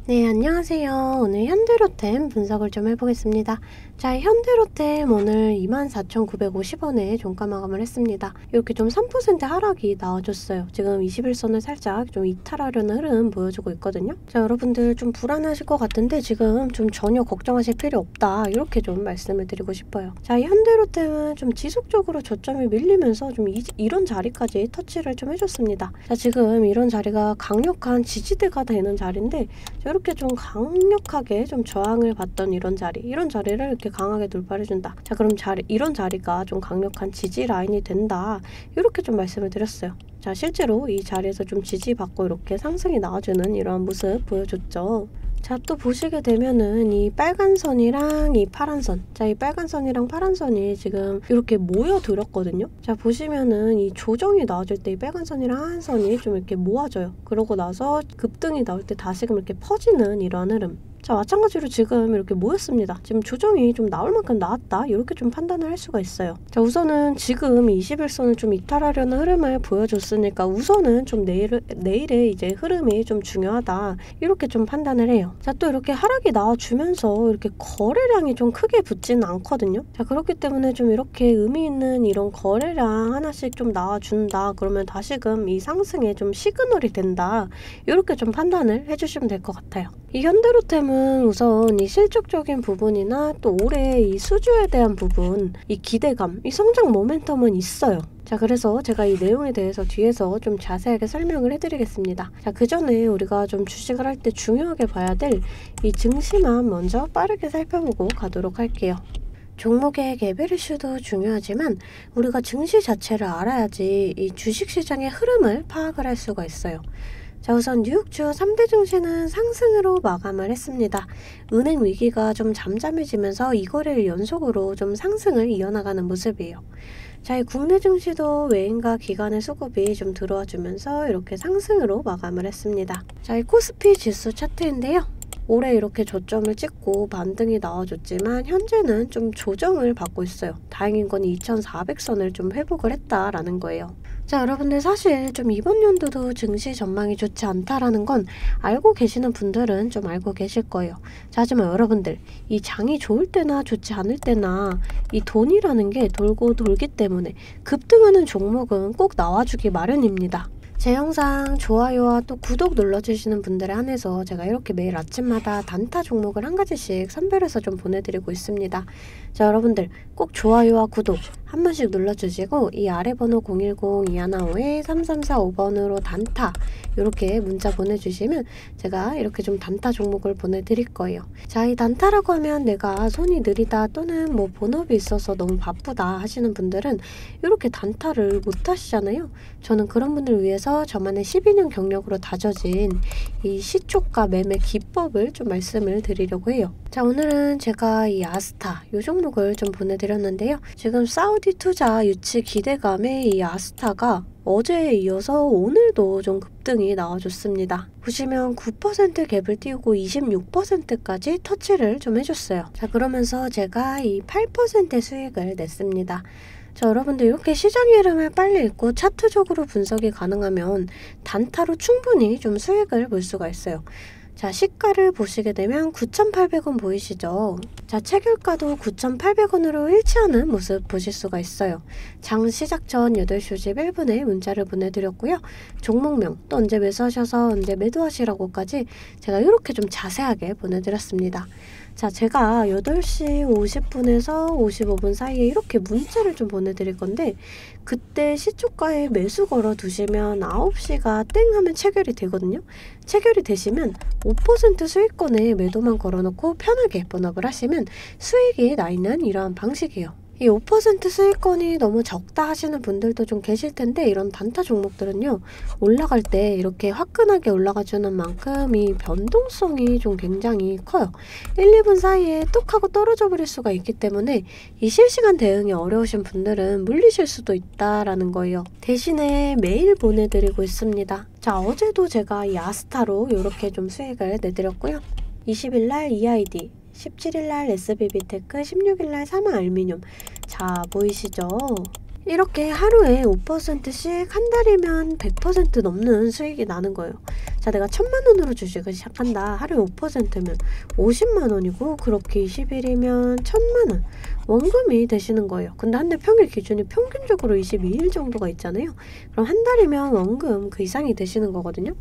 네, 안녕하세요. 오늘 현대로템 분석을 좀 해보겠습니다. 자, 현대로템 오늘 24,950원에 종가 마감을 했습니다. 이렇게 좀 3% 하락이 나와줬어요. 지금 21선을 살짝 좀 이탈하려는 흐름 보여주고 있거든요. 자, 여러분들 좀 불안하실 것 같은데 지금 좀 전혀 걱정하실 필요 없다. 이렇게 좀 말씀을 드리고 싶어요. 자, 이 현대로템은 좀 지속적으로 저점이 밀리면서 좀 이런 자리까지 터치를 좀 해줬습니다. 자, 지금 이런 자리가 강력한 지지대가 되는 자리인데 이렇게 좀 강력하게 좀 저항을 받던 이런 자리를 이렇게 강하게 돌파해준다. 자, 그럼 이런 자리가 좀 강력한 지지 라인이 된다. 이렇게 좀 말씀을 드렸어요. 자, 실제로 이 자리에서 좀 지지받고 이렇게 상승이 나와주는 이러한 모습 보여줬죠. 자, 또 보시게 되면은 이 빨간 선이랑 이 파란 선. 자, 이 빨간 선이랑 파란 선이 지금 이렇게 모여들었거든요. 자, 보시면은 이 조정이 나와줄 때 이 빨간 선이랑 하얀 선이 좀 이렇게 모아져요. 그러고 나서 급등이 나올 때 다시금 이렇게 퍼지는 이러한 흐름. 자, 마찬가지로 지금 이렇게 모였습니다. 지금 조정이 좀 나올 만큼 나왔다. 이렇게 좀 판단을 할 수가 있어요. 자, 우선은 지금 21선을 좀 이탈하려는 흐름을 보여줬으니까 우선은 좀 내일의 이제 흐름이 좀 중요하다. 이렇게 좀 판단을 해요. 자, 또 이렇게 하락이 나와주면서 이렇게 거래량이 좀 크게 붙지는 않거든요. 자, 그렇기 때문에 좀 이렇게 의미 있는 이런 거래량 하나씩 좀 나와준다. 그러면 다시금 이 상승에 좀 시그널이 된다. 이렇게 좀 판단을 해주시면 될 것 같아요. 이 현대로템은 우선 이 실적적인 부분이나 또 올해 이 수주에 대한 부분, 이 기대감, 이 성장 모멘텀은 있어요. 자, 그래서 제가 이 내용에 대해서 뒤에서 좀 자세하게 설명을 해드리겠습니다. 자, 그 전에 우리가 좀 주식을 할 때 중요하게 봐야 될 이 증시만 먼저 빠르게 살펴보고 가도록 할게요. 종목의 개별 이슈도 중요하지만 우리가 증시 자체를 알아야지 이 주식시장의 흐름을 파악을 할 수가 있어요. 자, 우선 뉴욕주 3대 증시는 상승으로 마감을 했습니다. 은행 위기가 좀 잠잠해지면서 이거래일 연속으로 좀 상승을 이어나가는 모습이에요. 자, 이 국내 증시도 외인과 기관의 수급이 좀 들어와 주면서 이렇게 상승으로 마감을 했습니다. 자, 이 코스피 지수 차트인데요. 올해 이렇게 저점을 찍고 반등이 나와줬지만 현재는 좀 조정을 받고 있어요. 다행인 건 2400선을 좀 회복을 했다라는 거예요. 자, 여러분들 사실 좀 이번 연도도 증시 전망이 좋지 않다라는 건 알고 계시는 분들은 좀 알고 계실 거예요. 자, 하지만 여러분들 이 장이 좋을 때나 좋지 않을 때나 이 돈이라는 게 돌고 돌기 때문에 급등하는 종목은 꼭 나와주기 마련입니다. 제 영상 좋아요와 또 구독 눌러주시는 분들에 한해서 제가 이렇게 매일 아침마다 단타 종목을 한 가지씩 선별해서 좀 보내드리고 있습니다. 자, 여러분들 꼭 좋아요와 구독 한 번씩 눌러주시고 이 아래 번호 010-215-3345번으로 단타 이렇게 문자 보내주시면 제가 이렇게 좀 단타 종목을 보내드릴 거예요. 자, 이 단타라고 하면 내가 손이 느리다 또는 뭐 본업이 있어서 너무 바쁘다 하시는 분들은 이렇게 단타를 못 하시잖아요. 저는 그런 분들 위해서 저만의 12년 경력으로 다져진 이 시초가 매매 기법을 좀 말씀을 드리려고 해요. 자, 오늘은 제가 이 아스타 이 종목을 좀 보내드렸는데요. 지금 사우디 투자 유치 기대감에 이 아스타가 어제에 이어서 오늘도 좀 급등이 나와줬습니다. 보시면 9% 갭을 띄우고 26%까지 터치를 좀 해줬어요. 자, 그러면서 제가 이 8% 수익을 냈습니다. 자, 여러분들 이렇게 시장의 흐름을 빨리 읽고 차트적으로 분석이 가능하면 단타로 충분히 좀 수익을 볼 수가 있어요. 자, 시가를 보시게 되면 9,800원 보이시죠? 자, 체결가도 9,800원으로 일치하는 모습 보실 수가 있어요. 장 시작 전 8시 51분에 문자를 보내드렸고요. 종목명 또 언제 매수하셔서 언제 매도하시라고까지 제가 이렇게 좀 자세하게 보내드렸습니다. 자, 제가 8시 50분에서 55분 사이에 이렇게 문자를 좀 보내드릴 건데 그때 시초가에 매수 걸어 두시면 9시가 땡 하면 체결이 되거든요. 체결이 되시면 5% 수익권에 매도만 걸어놓고 편하게 본업을 하시면 수익이 나 있는 이러한 방식이에요. 이 5% 수익권이 너무 적다 하시는 분들도 좀 계실 텐데 이런 단타 종목들은요. 올라갈 때 이렇게 화끈하게 올라가주는 만큼 이 변동성이 좀 굉장히 커요. 1, 2분 사이에 뚝 하고 떨어져 버릴 수가 있기 때문에 이 실시간 대응이 어려우신 분들은 물리실 수도 있다라는 거예요. 대신에 매일 보내드리고 있습니다. 자, 어제도 제가 이 아스타로 이렇게 좀 수익을 내드렸고요. 20일날 EID 17일날 SBB테크, 16일날 삼화알미늄. 자, 보이시죠? 이렇게 하루에 5%씩 한 달이면 100% 넘는 수익이 나는 거예요. 자, 내가 1,000만원으로 주식을 시작한다. 하루에 5%면 50만원이고 그렇게 20일이면 1,000만원 원금이 되시는 거예요. 근데 한 달 평일 기준이 평균적으로 22일 정도가 있잖아요. 그럼 한 달이면 원금 그 이상이 되시는 거거든요.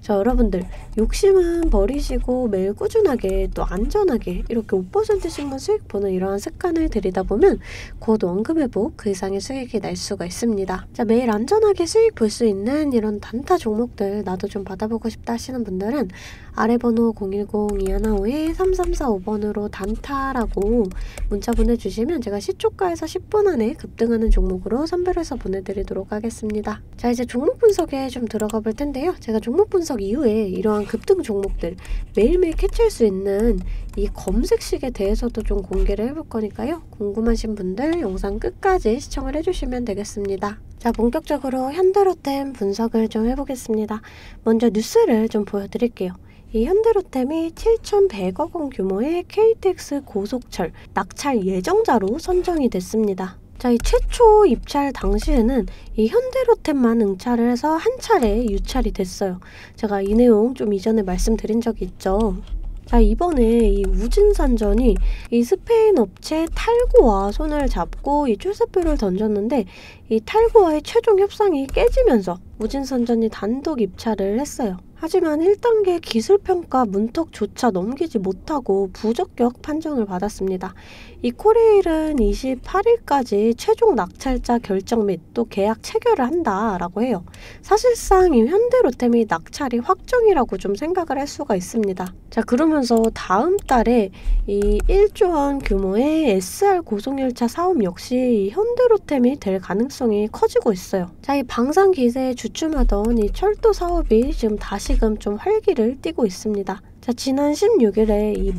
자, 여러분들 욕심은 버리시고 매일 꾸준하게 또 안전하게 이렇게 5%씩만 수익 보는 이러한 습관을 들이다 보면 곧 원금 회복 그 이상의 수익이 날 수가 있습니다. 자, 매일 안전하게 수익 볼 수 있는 이런 단타 종목들 나도 좀 받아보고 싶다 하시는 분들은 아래 번호 010-2155-3345번으로 단타라고 문자 보내주시면 제가 시초가에서 10분 안에 급등하는 종목으로 선별해서 보내드리도록 하겠습니다. 자, 이제 종목 분석에 좀 들어가 볼 텐데요. 제가 종목 분석 이후에 이러한 급등 종목들 매일매일 캐치할 수 있는 이 검색식에 대해서도 좀 공개를 해볼 거니까요. 궁금하신 분들 영상 끝까지 시청을 해주시면 되겠습니다. 자, 본격적으로 현대로템 분석을 좀 해보겠습니다. 먼저 뉴스를 좀 보여드릴게요. 이 현대로템이 7,100억 원 규모의 KTX 고속철 낙찰 예정자로 선정이 됐습니다. 자, 이 최초 입찰 당시에는 이 현대로템만 응찰을 해서 한 차례 유찰이 됐어요. 제가 이 내용 좀 이전에 말씀드린 적이 있죠. 자, 이번에 이 우진선전이 이 스페인 업체 탈고와 손을 잡고 이 출사표를 던졌는데 이 탈고와의 최종 협상이 깨지면서 우진선전이 단독 입찰을 했어요. 하지만 1단계 기술평가 문턱조차 넘기지 못하고 부적격 판정을 받았습니다. 이 코레일은 28일까지 최종 낙찰자 결정 및 또 계약 체결을 한다라고 해요. 사실상 이 현대로템이 낙찰이 확정이라고 좀 생각을 할 수가 있습니다. 자, 그러면서 다음 달에 이 1조 원 규모의 SR 고속열차 사업 역시 이 현대로템이 될 가능성이 커지고 있어요. 자, 이 방산 기세에 주춤하던 이 철도 사업이 지금 다시금 좀 활기를 띠고 있습니다. 자, 지난 16일에 이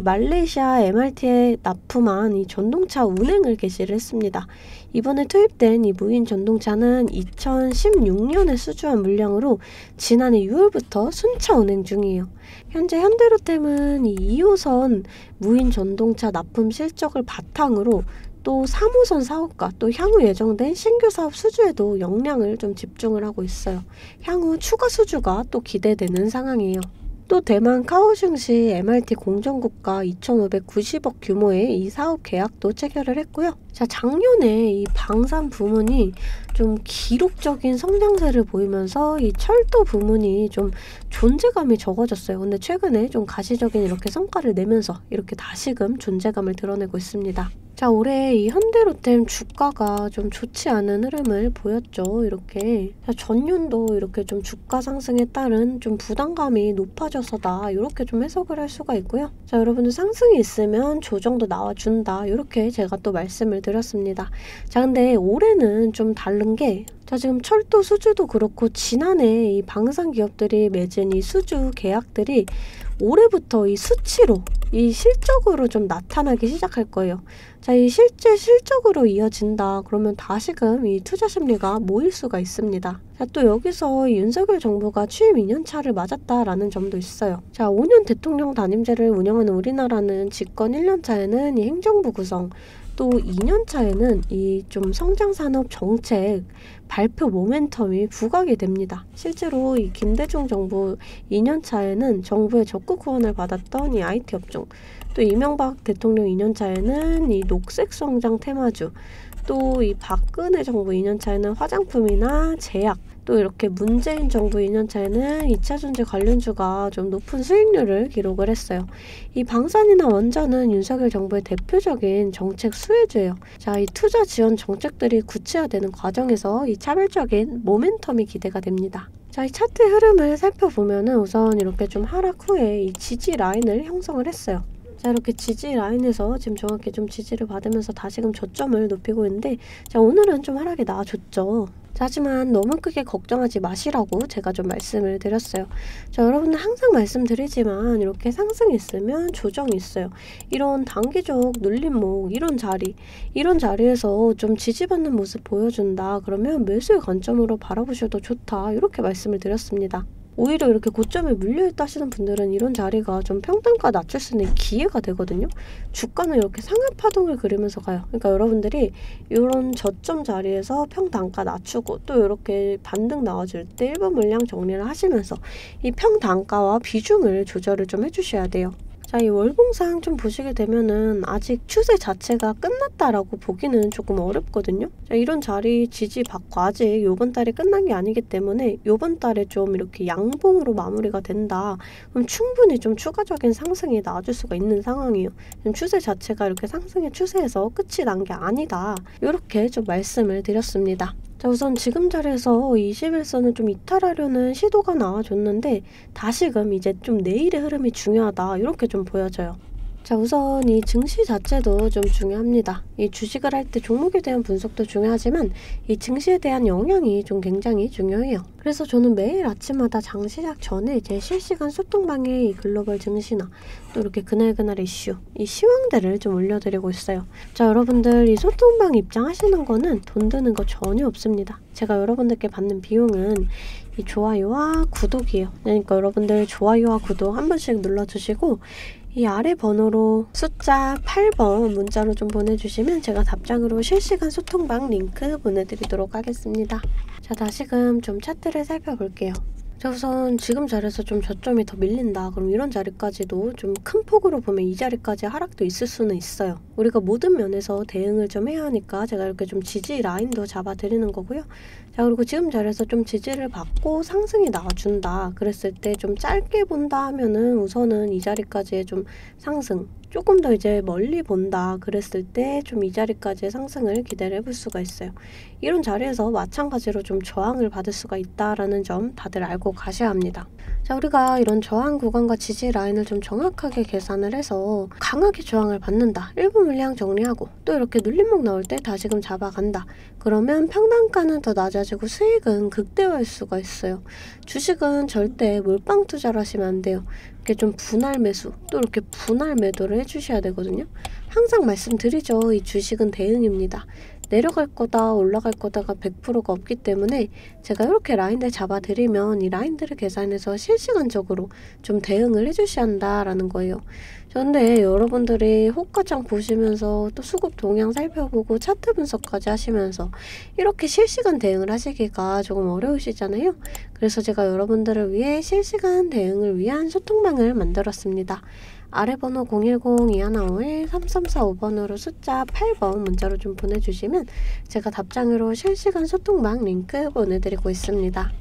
말레이시아 MRT에 납품한 이 전동차 운행을 개시를 했습니다. 이번에 투입된 이 무인 전동차는 2016년에 수주한 물량으로 지난해 6월부터 순차 운행 중이에요. 현재 현대로템은 이 2호선 무인 전동차 납품 실적을 바탕으로 또 3호선 사업과 또 향후 예정된 신규 사업 수주에도 역량을 좀 집중을 하고 있어요. 향후 추가 수주가 또 기대되는 상황이에요. 또 대만 카오슝시 MRT 공정국가 2,590억 규모의 이 사업 계약도 체결을 했고요. 자, 작년에 이 방산 부문이 좀 기록적인 성장세를 보이면서 이 철도 부문이 좀 존재감이 적어졌어요. 근데 최근에 좀 가시적인 이렇게 성과를 내면서 이렇게 다시금 존재감을 드러내고 있습니다. 자, 올해 이 현대로템 주가가 좀 좋지 않은 흐름을 보였죠. 이렇게. 자, 전년도 이렇게 좀 주가 상승에 따른 좀 부담감이 높아져서다. 이렇게 좀 해석을 할 수가 있고요. 자, 여러분들 상승이 있으면 조정도 나와준다. 이렇게 제가 또 말씀을 드렸습니다. 자, 근데 올해는 좀 다른 게 자, 지금 철도 수주도 그렇고 지난해 이 방산 기업들이 맺은 이 수주 계약들이 올해부터 이 수치로 이 실적으로 좀 나타나기 시작할 거예요. 자, 이 실제 실적으로 이어진다. 그러면 다시금 이 투자 심리가 모일 수가 있습니다. 자, 또 여기서 이 윤석열 정부가 취임 2년차를 맞았다라는 점도 있어요. 자, 5년 대통령 단임제를 운영하는 우리나라는 집권 1년차에는 이 행정부 구성, 또 2년차에는 이 좀 성장산업 정책 발표 모멘텀이 부각이 됩니다. 실제로 이 김대중 정부 2년차에는 정부의 적극 후원을 받았던 이 IT 업종, 또 이명박 대통령 2년차에는 이 녹색 성장 테마주, 또 이 박근혜 정부 2년차에는 화장품이나 제약, 또 이렇게 문재인 정부 2년차에는 2차전지 관련주가 좀 높은 수익률을 기록을 했어요. 이 방산이나 원전은 윤석열 정부의 대표적인 정책 수혜주예요. 자, 이 투자 지원 정책들이 구체화되는 과정에서 이 차별적인 모멘텀이 기대가 됩니다. 자, 이 차트 흐름을 살펴보면은 우선 이렇게 좀 하락 후에 이 지지 라인을 형성을 했어요. 자, 이렇게 지지 라인에서 지금 정확히 좀 지지를 받으면서 다시금 저점을 높이고 있는데, 자, 오늘은 좀 하락이 나와줬죠. 자, 하지만 너무 크게 걱정하지 마시라고 제가 좀 말씀을 드렸어요. 자, 여러분들 항상 말씀드리지만 이렇게 상승이 있으면 조정이 있어요. 이런 단기적 눌림목 이런 자리에서 좀 지지받는 모습 보여준다. 그러면 매수의 관점으로 바라보셔도 좋다. 이렇게 말씀을 드렸습니다. 오히려 이렇게 고점에 물려있다 하시는 분들은 이런 자리가 좀 평단가 낮출 수 있는 기회가 되거든요. 주가는 이렇게 상하 파동을 그리면서 가요. 그러니까 여러분들이 이런 저점 자리에서 평단가 낮추고 또 이렇게 반등 나와줄 때 일부 물량 정리를 하시면서 이 평단가와 비중을 조절을 좀 해주셔야 돼요. 자, 이 월봉상 좀 보시게 되면은 아직 추세 자체가 끝났다라고 보기는 조금 어렵거든요. 자, 이런 자리 지지받고 아직 요번 달에 끝난 게 아니기 때문에 요번 달에 좀 이렇게 양봉으로 마무리가 된다. 그럼 충분히 좀 추가적인 상승이 나와줄 수가 있는 상황이에요. 추세 자체가 이렇게 상승의 추세에서 끝이 난 게 아니다. 이렇게 좀 말씀을 드렸습니다. 자, 우선 지금 자리에서 21선을 좀 이탈하려는 시도가 나와줬는데 다시금 이제 좀 내일의 흐름이 중요하다 이렇게 좀 보여져요. 자, 우선 이 증시 자체도 좀 중요합니다. 이 주식을 할 때 종목에 대한 분석도 중요하지만 이 증시에 대한 영향이 좀 굉장히 중요해요. 그래서 저는 매일 아침마다 장 시작 전에 제 실시간 소통방에 이 글로벌 증시나 또 이렇게 그날그날 이슈, 이 시황들을 좀 올려드리고 있어요. 자, 여러분들 이 소통방 입장하시는 거는 돈 드는 거 전혀 없습니다. 제가 여러분들께 받는 비용은 이 좋아요와 구독이에요. 그러니까 여러분들 좋아요와 구독 한 번씩 눌러주시고 이 아래 번호로 숫자 8번 문자로 좀 보내주시면 제가 답장으로 실시간 소통방 링크 보내드리도록 하겠습니다. 자, 다시금 좀 차트를 살펴볼게요. 자, 우선 지금 자리에서 좀 저점이 더 밀린다. 그럼 이런 자리까지도 좀 큰 폭으로 보면 이 자리까지 하락도 있을 수는 있어요. 우리가 모든 면에서 대응을 좀 해야 하니까 제가 이렇게 좀 지지 라인도 잡아드리는 거고요. 자, 그리고 지금 자리에서 좀 지지를 받고 상승이 나와준다. 그랬을 때 좀 짧게 본다 하면은 우선은 이 자리까지의 좀 상승, 조금 더 이제 멀리 본다 그랬을 때 좀 이 자리까지의 상승을 기대를 해볼 수가 있어요. 이런 자리에서 마찬가지로 좀 저항을 받을 수가 있다라는 점 다들 알고 가셔야 합니다. 자, 우리가 이런 저항 구간과 지지 라인을 좀 정확하게 계산을 해서 강하게 저항을 받는다. 일부 물량 정리하고 또 이렇게 눌림목 나올 때 다시금 잡아간다. 그러면 평단가는 더 낮아지고 수익은 극대화할 수가 있어요. 주식은 절대 몰빵 투자를 하시면 안 돼요. 이렇게 좀 분할 매수 또 이렇게 분할 매도를 해주셔야 되거든요. 항상 말씀드리죠. 이 주식은 대응입니다. 내려갈 거다 올라갈 거다가 100%가 없기 때문에 제가 이렇게 라인들 잡아드리면 이 라인들을 계산해서 실시간적으로 좀 대응을 해주셔야 한다라는 거예요. 그런데 여러분들이 호가창 보시면서 또 수급 동향 살펴보고 차트 분석까지 하시면서 이렇게 실시간 대응을 하시기가 조금 어려우시잖아요. 그래서 제가 여러분들을 위해 실시간 대응을 위한 소통방을 만들었습니다. 아래 번호 010-2151-3345번으로 숫자 8번 문자로 좀 보내주시면 제가 답장으로 실시간 소통방 링크 보내드리고 있습니다.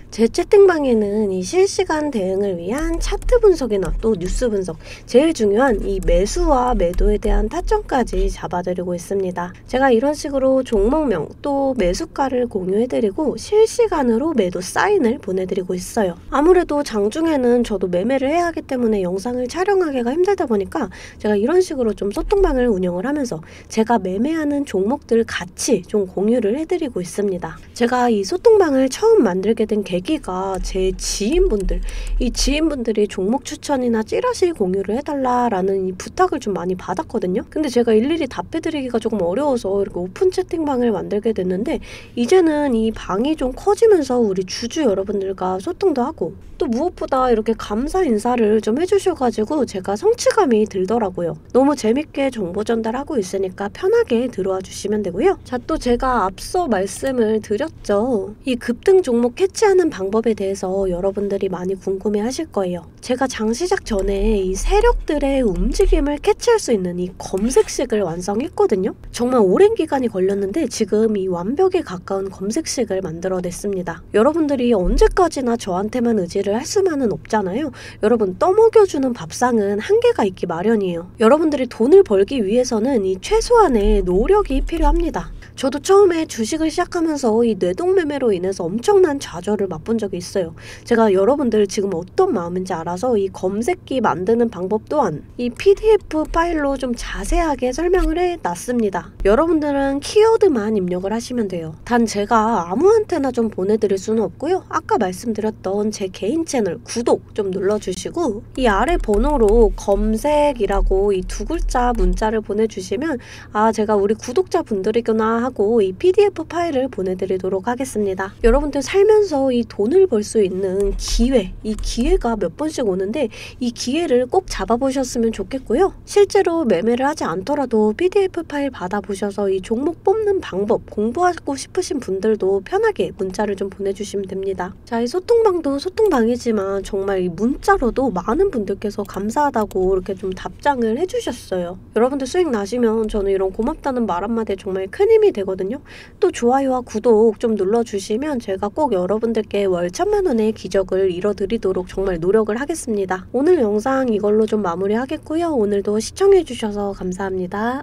제 채팅방에는 이 실시간 대응을 위한 차트 분석이나 또 뉴스 분석, 제일 중요한 이 매수와 매도에 대한 타점까지 잡아드리고 있습니다. 제가 이런 식으로 종목명 또 매수가를 공유해드리고 실시간으로 매도 사인을 보내드리고 있어요. 아무래도 장중에는 저도 매매를 해야 하기 때문에 영상을 촬영하기가 힘들다 보니까 제가 이런 식으로 좀 소통방을 운영을 하면서 제가 매매하는 종목들 같이 좀 공유를 해드리고 있습니다. 제가 이 소통방을 처음 만들게 된 계기가 제 지인분들, 이 지인분들이 종목 추천이나 찌라시 공유를 해달라라는 이 부탁을 좀 많이 받았거든요. 근데 제가 일일이 답해드리기가 조금 어려워서 이렇게 오픈 채팅방을 만들게 됐는데 이제는 이 방이 좀 커지면서 우리 주주 여러분들과 소통도 하고 또 무엇보다 이렇게 감사 인사를 좀 해주셔가지고 제가 성취감이 들더라고요. 너무 재밌게 정보 전달하고 있으니까 편하게 들어와 주시면 되고요. 자, 또 제가 앞서 말씀을 드렸죠. 이 급등 종목 캐치하는 방법에 대해서 여러분들이 많이 궁금해 하실 거예요. 제가 장 시작 전에 이 세력들의 움직임을 캐치할 수 있는 이 검색식을 완성했거든요. 정말 오랜 기간이 걸렸는데 지금 이 완벽에 가까운 검색식을 만들어냈습니다. 여러분들이 언제까지나 저한테만 의지를 할 수만은 없잖아요. 여러분, 떠먹여주는 밥상은 한계가 있기 마련이에요. 여러분들이 돈을 벌기 위해서는 이 최소한의 노력이 필요합니다. 저도 처음에 주식을 시작하면서 이 뇌동매매로 인해서 엄청난 좌절을 맛본 적이 있어요. 제가 여러분들 지금 어떤 마음인지 알아서 이 검색기 만드는 방법 또한 이 PDF 파일로 좀 자세하게 설명을 해놨습니다. 여러분들은 키워드만 입력을 하시면 돼요. 단 제가 아무한테나 좀 보내드릴 수는 없고요. 아까 말씀드렸던 제 개인 채널 구독 좀 눌러주시고 이 아래 번호로 검색이라고 이 두 글자 문자를 보내주시면 아, 제가 우리 구독자분들이구나 하고 이 PDF 파일을 보내드리도록 하겠습니다. 여러분들 살면서 이 돈을 벌 수 있는 기회, 이 기회가 몇 번씩 오는데 이 기회를 꼭 잡아보셨으면 좋겠고요. 실제로 매매를 하지 않더라도 PDF 파일 받아보셔서 이 종목 뽑는 방법 공부하고 싶으신 분들도 편하게 문자를 좀 보내주시면 됩니다. 자, 이 소통방도 소통방이지만 정말 이 문자로도 많은 분들께서 감사하다고 이렇게 좀 답장을 해주셨어요. 여러분들 수익 나시면 저는 이런 고맙다는 말 한마디에 정말 큰 힘이 되거든요. 또 좋아요와 구독 좀 눌러주시면 제가 꼭 여러분들께 월 1000만원의 기적을 이뤄드리도록 정말 노력을 하겠습니다. 오늘 영상 이걸로 좀 마무리하겠고요. 오늘도 시청해주셔서 감사합니다.